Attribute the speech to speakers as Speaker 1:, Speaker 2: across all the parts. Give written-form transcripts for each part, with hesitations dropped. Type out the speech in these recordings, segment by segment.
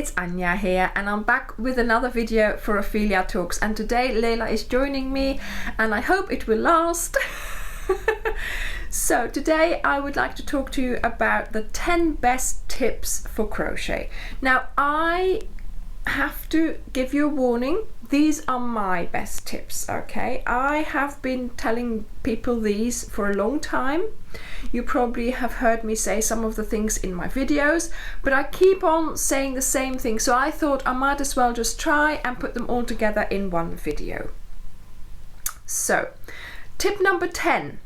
Speaker 1: it's Anja here, and I'm back with another video for Ophelia Talks, and today Leila is joining me and I hope it will last. So today I would like to talk to you about the 10 best tips for crochet. Now I have to give you a warning, these are my best tips, okay? I have been telling people these for a long time. You probably have heard me say some of the things in my videos, but I keep on saying the same thing, so I thought I might as well just try and put them all together in one video. So, tip number 10,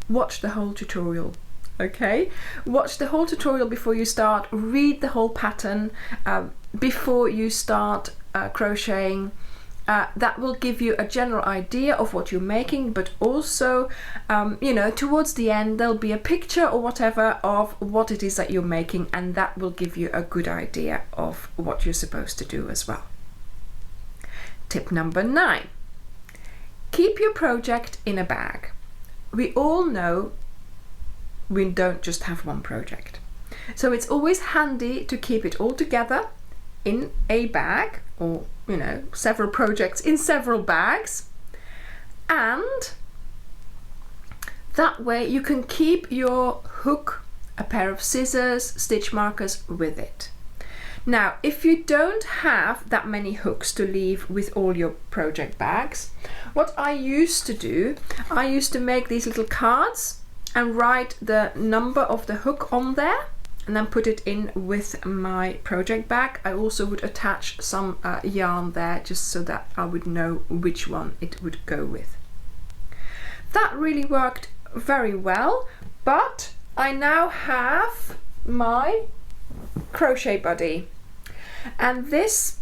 Speaker 1: watch the whole tutorial. Okay, watch the whole tutorial before you start, read the whole pattern before you start crocheting. That will give you a general idea of what you're making, but also you know, towards the end there'll be a picture or whatever of what it is that you're making, and that will give you a good idea of what you're supposed to do as well. Tip number 9, keep your project in a bag. We all know we don't just have one project, so it's always handy to keep it all together in a bag, or you know, several projects in several bags, and that way you can keep your hook, a pair of scissors, stitch markers with it. Now if you don't have that many hooks to leave with all your project bags, what I used to do, I used to make these little cards and write the number of the hook on there and then put it in with my project bag. I also would attach some yarn there just so that I would know which one it would go with. That really worked very well, but I now have my crochet buddy, and this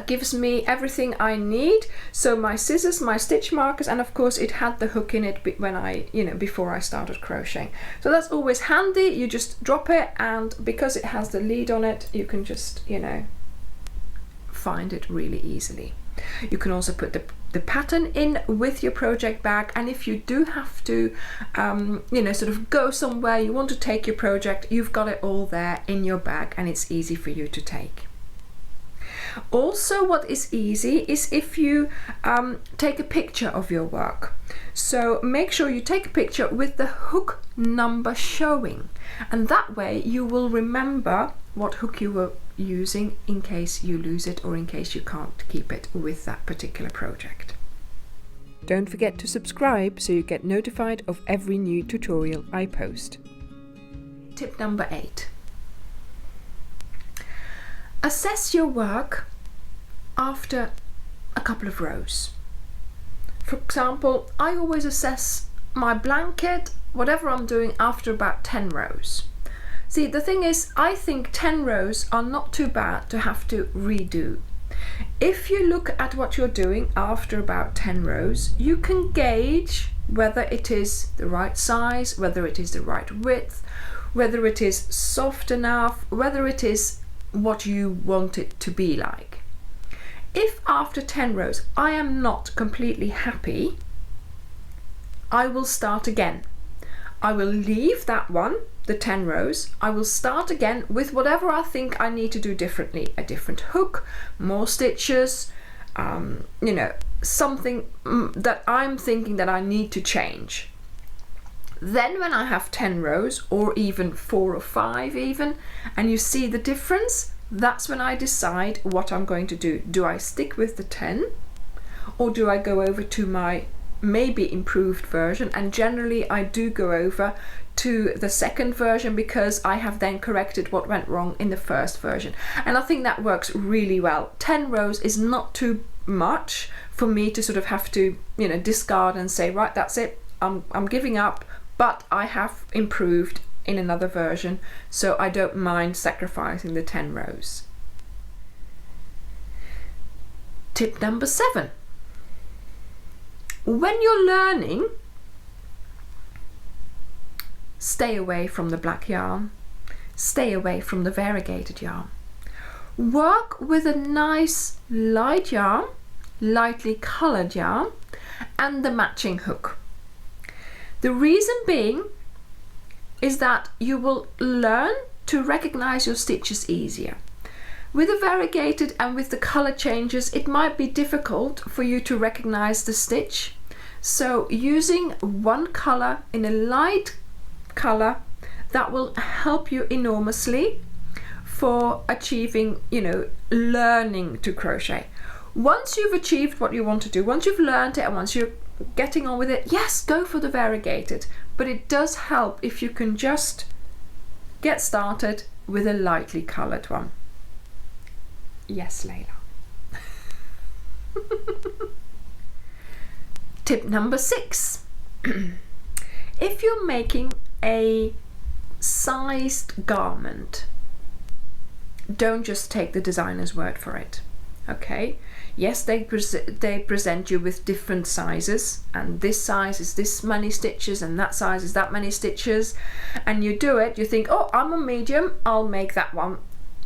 Speaker 1: gives me everything I need. So my scissors, my stitch markers, and of course it had the hook in it when before I started crocheting. So that's always handy. You just drop it, and because it has the lead on it, you can just, you know, find it really easily. You can also put the pattern in with your project bag, and if you do have to you know, sort of go somewhere, you want to take your project, you've got it all there in your bag and it's easy for you to take. Also, what is easy is if you take a picture of your work. So make sure you take a picture with the hook number showing, and that way you will remember what hook you were using in case you lose it or in case you can't keep it with that particular project. Don't forget to subscribe so you get notified of every new tutorial I post. Tip number 8. Assess your work after a couple of rows. For example, I always assess my blanket, whatever I'm doing, after about 10 rows. See, the thing is, I think 10 rows are not too bad to have to redo. If you look at what you're doing after about 10 rows, you can gauge whether it is the right size, whether it is the right width, whether it is soft enough, whether it is what you want it to be like. If after 10 rows I am not completely happy, I will start again. I will leave that one, the 10 rows, I will start again with whatever I think I need to do differently. A different hook, more stitches, you know, something that I'm thinking that I need to change. Then when I have 10 rows, or even 4 or 5 even, and you see the difference, that's when I decide what I'm going to do. Do I stick with the 10, or do I go over to my maybe improved version? And generally I do go over to the second version because I have then corrected what went wrong in the first version. And I think that works really well. 10 rows is not too much for me to sort of have to, you know, discard and say, right, that's it, I'm giving up. But I have improved in another version, so I don't mind sacrificing the 10 rows. Tip number 7. When you're learning, stay away from the black yarn, stay away from the variegated yarn. Work with a nice light yarn, lightly colored yarn, and the matching hook. The reason being is that you will learn to recognize your stitches easier. With the variegated and with the color changes, it might be difficult for you to recognize the stitch. So using one color in a light color, that will help you enormously for achieving, learning to crochet. Once you've achieved what you want to do, once you've learned it and once you're getting on with it, yes, go for the variegated. But it does help if you can just get started with a lightly colored one. Yes, Layla. Tip number 6. If you're making a sized garment, don't just take the designer's word for it. Okay, yes, they present you with different sizes, and this size is this many stitches and that size is that many stitches, and you do it, you think, oh, I'm a medium, I'll make that one,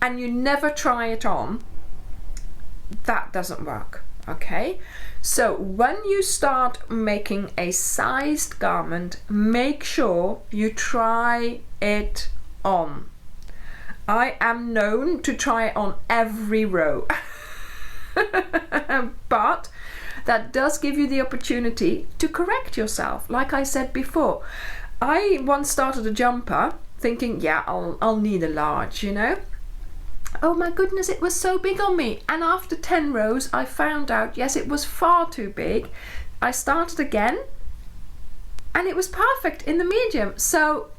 Speaker 1: and you never try it on. That doesn't work. Okay, so when you start making a sized garment, make sure you try it on. I am known to try it on every row. But that does give you the opportunity to correct yourself. Like I said before, I once started a jumper thinking, yeah, I'll need a large, Oh my goodness, it was so big on me. And after 10 rows, I found out, yes, it was far too big. I started again and it was perfect in the medium. So,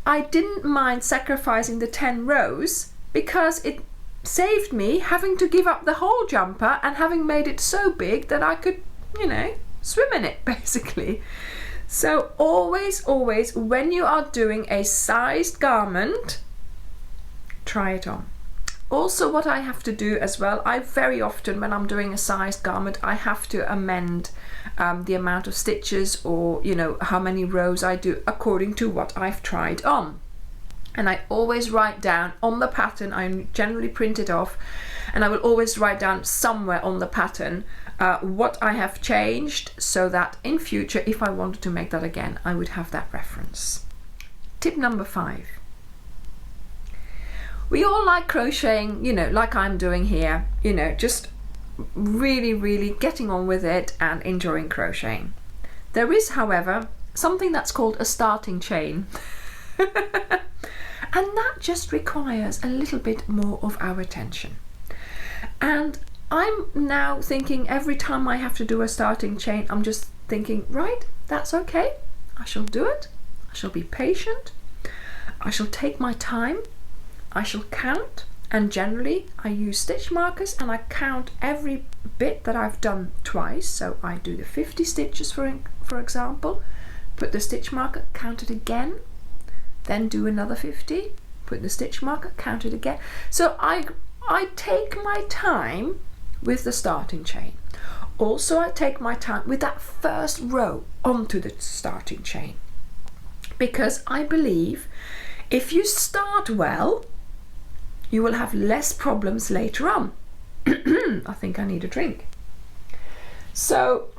Speaker 1: I didn't mind sacrificing the 10 rows because it saved me having to give up the whole jumper and having made it so big that I could, swim in it basically. So always, when you are doing a sized garment, try it on. Also, what I have to do as well, I very often when I'm doing a sized garment, I have to amend the amount of stitches or how many rows I do according to what I've tried on. And I always write down on the pattern, I generally print it off, and I will always write down somewhere on the pattern what I have changed, so that in future, if I wanted to make that again, I would have that reference. Tip number 5. We all like crocheting, like I'm doing here, just really getting on with it and enjoying crocheting. There is, however, something that's called a starting chain. And that just requires a little bit more of our attention. And I'm now thinking every time I have to do a starting chain, I'm just thinking, right, that's okay. I shall do it. I shall be patient. I shall take my time. I shall count. And generally I use stitch markers and I count every bit that I've done twice. So I do the 50 stitches for example, put the stitch marker, count it again, then do another 50, put the stitch marker, count it again. So I take my time with the starting chain. Also, I take my time with that first row onto the starting chain, because I believe if you start well, you will have less problems later on. I think I need a drink. So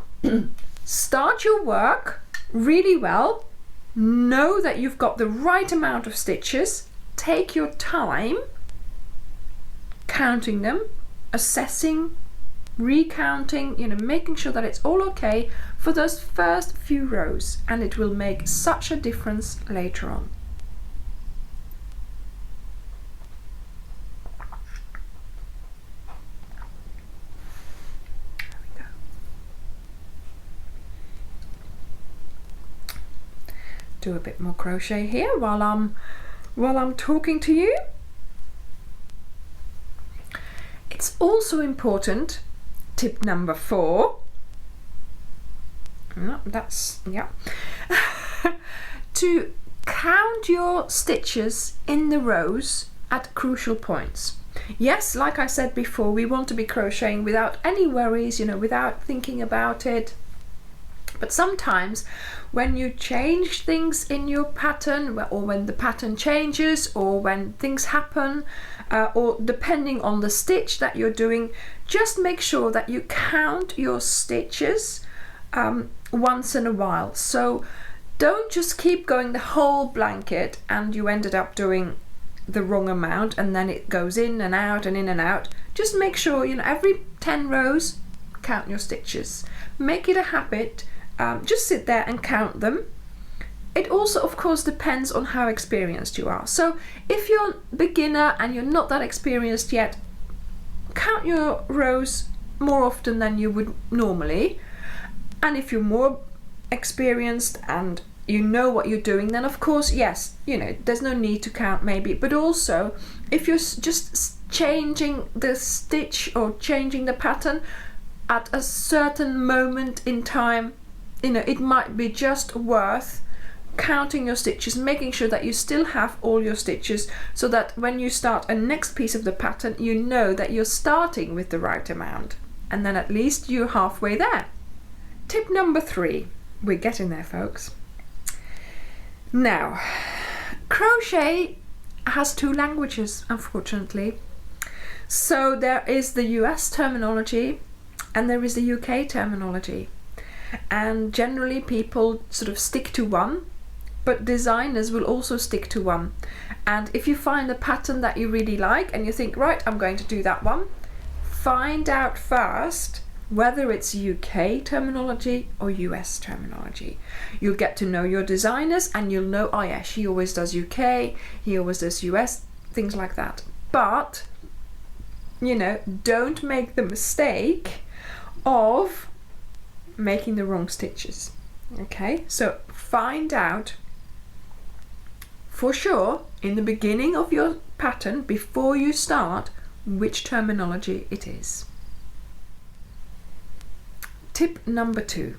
Speaker 1: start your work really well. Know that you've got the right amount of stitches. Take your time counting them, assessing, recounting, making sure that it's all okay for those first few rows, and it will make such a difference later on. There we go. Do a bit more crochet here while I'm talking to you. It's also important, tip number 4, to count your stitches in the rows at crucial points. Yes, like I said before, we want to be crocheting without any worries, without thinking about it. But sometimes when you change things in your pattern, or when the pattern changes, or when things happen, or depending on the stitch that you're doing, just make sure that you count your stitches once in a while. So Don't just keep going the whole blanket and you ended up doing the wrong amount and then it goes in and out and in and out. Just make sure, you know, every 10 rows, count your stitches. Make it a habit. Just sit there and count them. It also, of course, depends on how experienced you are. So if you're a beginner and you're not that experienced yet, count your rows more often than you would normally. And if you're more experienced and you know what you're doing, then of course, yes, you know, there's no need to count maybe. But also, if you're just changing the stitch or changing the pattern at a certain moment in time, you know, it might be just worth counting your stitches, making sure that you still have all your stitches, so that when you start a next piece of the pattern, you know that you're starting with the right amount, and then at least you're halfway there. Tip number 3. We're getting there, folks. Now, crochet has 2 languages, unfortunately. So there is the US terminology and there is the UK terminology. And generally people sort of stick to one, but designers will also stick to one. And if you find a pattern that you really like and you think, right, I'm going to do that one, find out first whether it's UK terminology or US terminology. You'll get to know your designers and you'll know, oh yeah, she always does UK, he always does US, things like that. But, you know, don't make the mistake of making the wrong stitches. Okay, so find out for sure in the beginning of your pattern, before you start, which terminology it is. Tip number 2.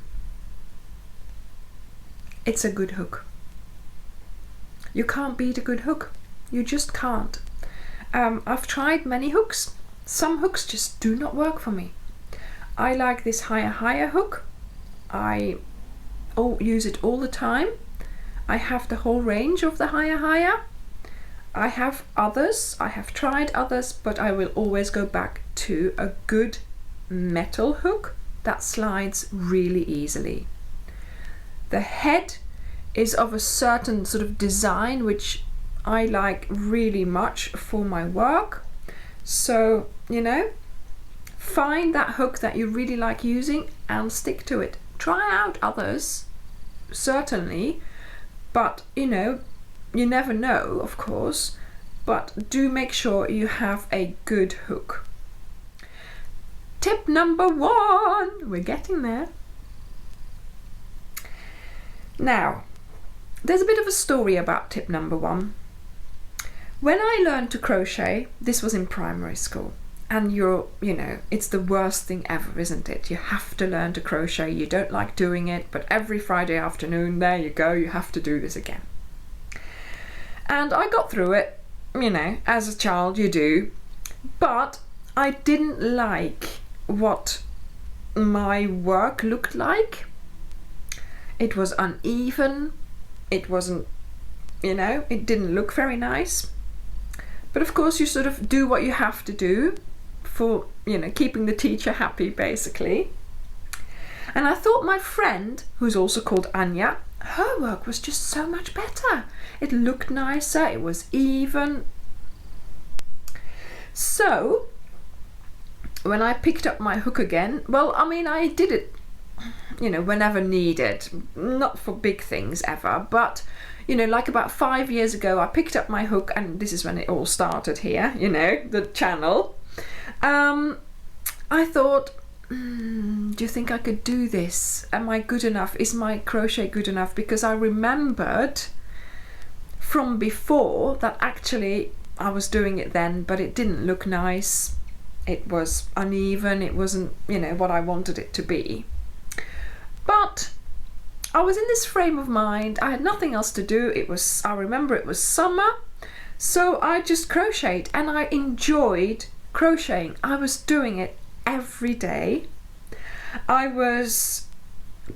Speaker 1: It's a good hook. You can't beat a good hook. You just can't. I've tried many hooks. Some hooks just do not work for me. I like this higher hook. I use it all the time. I have the whole range of the higher. I have others. I have tried others, but I will always go back to a good metal hook that slides really easily. The head is of a certain sort of design which I like really much for my work. So, you know, find that hook that you really like using and stick to it. Try out others, certainly, but you know, you never know, of course, but do make sure you have a good hook. Tip number 1, we're getting there. Now, there's a bit of a story about tip number 1. When I learned to crochet, this was in primary school, and you know, it's the worst thing ever, isn't it? You have to learn to crochet. You don't like doing it, but every Friday afternoon, there you go, you have to do this again. And I got through it, you know, as a child you do, but I didn't like what my work looked like. It was uneven, it wasn't, you know, it didn't look very nice. But of course you sort of do what you have to do for, you know, keeping the teacher happy, basically. And I thought my friend, who's also called Anja, her work was just so much better. It looked nicer, it was even. So when I picked up my hook again, well, I mean, I did it, you know, whenever needed, not for big things ever, but you know, like about 5 years ago, I picked up my hook, and this is when it all started here, you know, the channel. I thought, do you think I could do this? Am I good enough? Is my crochet good enough? Because I remembered from before that actually I was doing it then, but it didn't look nice. It was uneven. It wasn't, you know, what I wanted it to be. But I was in this frame of mind. I had nothing else to do. I remember it was summer, so I just crocheted, and I enjoyed crocheting. I was doing it every day. I was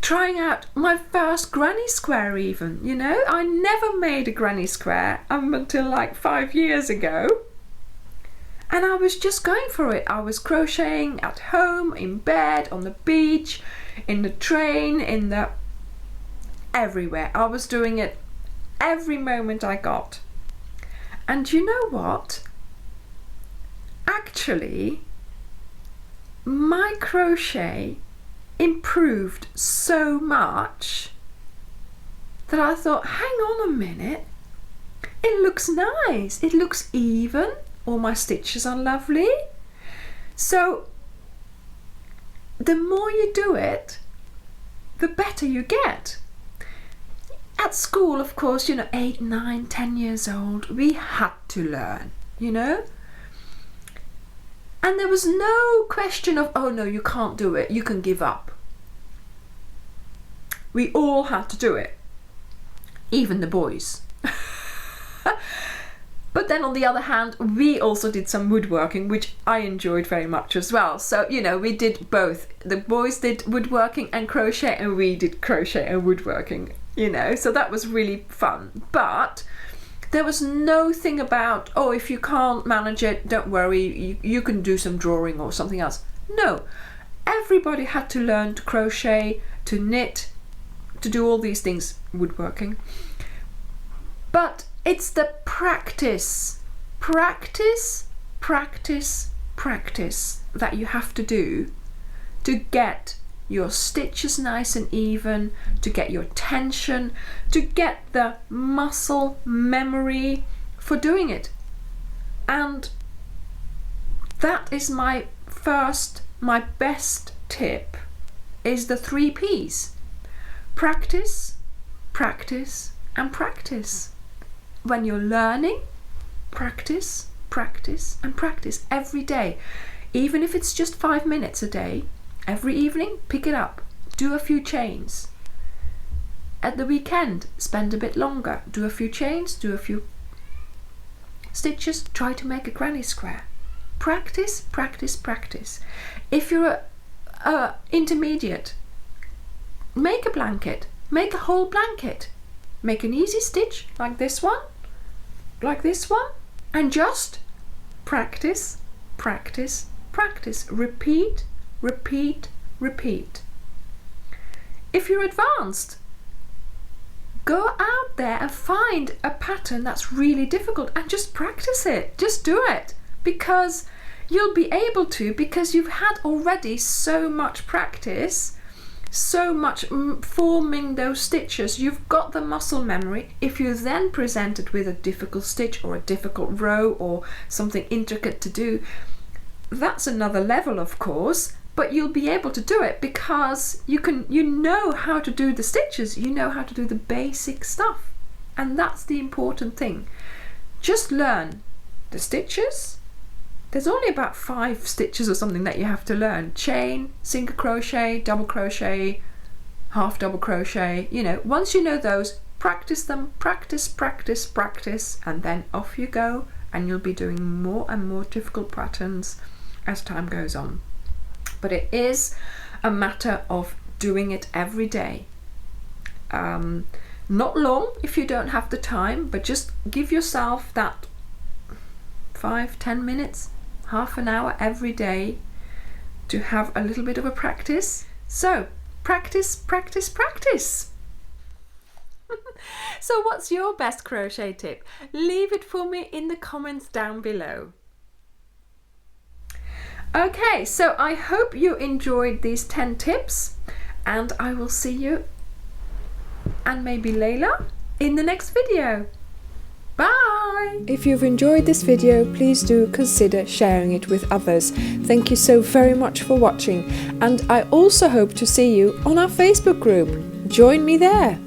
Speaker 1: trying out my first granny square even, you know. I never made a granny square until like 5 years ago. And I was just going for it. I was crocheting at home, in bed, on the beach, in the train, everywhere. I was doing it every moment I got. And you know what? Actually, my crochet improved so much that I thought, hang on a minute, it looks nice, it looks even, all my stitches are lovely. So the more you do it, the better you get. At school, of course, 8, 9, 10 years old, we had to learn, And there was no question of, oh no, you can't do it, you can give up. We all had to do it, even the boys. But then on the other hand, we also did some woodworking, which I enjoyed very much as well. So, we did both. The boys did woodworking and crochet, and we did crochet and woodworking, So that was really fun. But there was no thing about, oh, if you can't manage it, don't worry, you can do some drawing or something else. No, everybody had to learn to crochet, to knit, to do all these things, woodworking. But it's the practice that you have to do to get your stitches nice and even, to get your tension, to get the muscle memory for doing it. And that is my best tip, is the 3 P's. Practice, practice, and practice. When you're learning, practice, practice, and practice every day. Even if it's just 5 minutes a day, every evening, pick it up. Do a few chains. At the weekend, spend a bit longer. Do a few chains, do a few stitches. Try to make a granny square. Practice, practice, practice. If you're a intermediate, make a blanket. Make a whole blanket. Make an easy stitch like this one, and just practice, practice, practice. Repeat, repeat, repeat. If you're advanced, go out there and find a pattern that's really difficult and just practice it. Just do it, because you'll be able to, because you've had already so much practice, so much forming those stitches. You've got the muscle memory. If you then present it with a difficult stitch or a difficult row or something intricate to do, that's another level, of course, but you'll be able to do it because you know how to do the stitches, you know how to do the basic stuff, and that's the important thing. Just learn the stitches. There's only about 5 stitches or something that you have to learn. Chain, single crochet, double crochet, half double crochet. Once you know those, practice them, practice, practice, practice, and then off you go, and you'll be doing more and more difficult patterns as time goes on. But it is a matter of doing it every day. Not long if you don't have the time, but just give yourself that 5-10 minutes, half an hour every day to have a little bit of a practice. So practice, practice, practice. So what's your best crochet tip? Leave it for me in the comments down below. Okay, so I hope you enjoyed these 10 tips, and I will see you, and maybe Layla, in the next video. Bye! If you've enjoyed this video, please do consider sharing it with others. Thank you so very much for watching, and I also hope to see you on our Facebook group. Join me there.